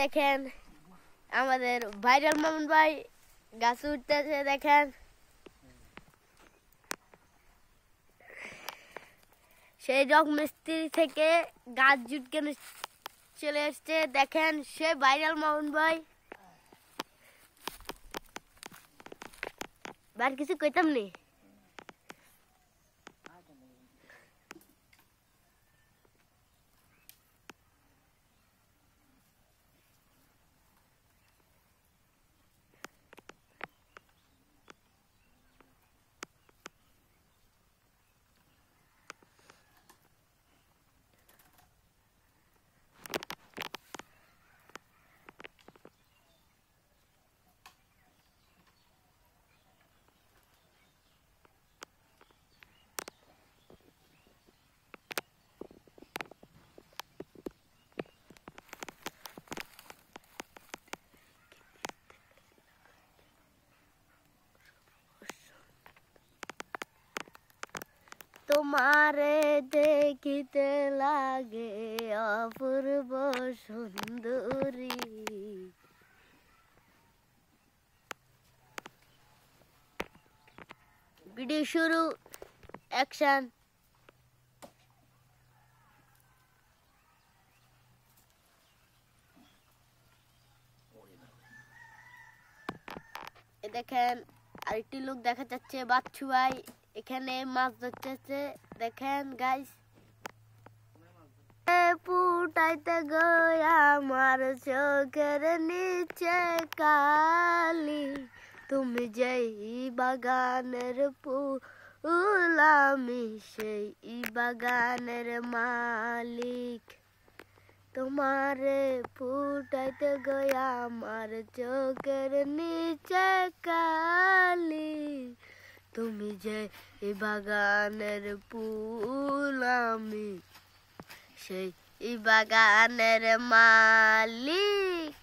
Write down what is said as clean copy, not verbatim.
দেখেন আমাদের ভাইরাল মামুন ভাই গাছ উঠতেছে দেখেন। সেই রক মিস্ত্রি থেকে গাছ জুটকে চলে এসছে দেখেন সে ভাইরাল মামুন ভাই। আর কিছু কইতাম নি। তোমারে দেখিতে লাগে অপূর্ব সুন্দরী। ভিডিও শুরু, অ্যাকশন। দেখেন আরেকটি লোক দেখা যাচ্ছে বাচ্চু ভাই এখানে মাছ ধরতেছে দেখেন গাইস। ফুটাইতে গয়া আমার চোখের নিচে কালি, তুমি যেই বাগানের ফুল আমি সেই বাগানের মালিক। তোমারে ফুটাইতে গয়া আমার চোখের নিচে কালি, তুমি যে বাগানের ফুল আমি সেই বাগানের মালিক।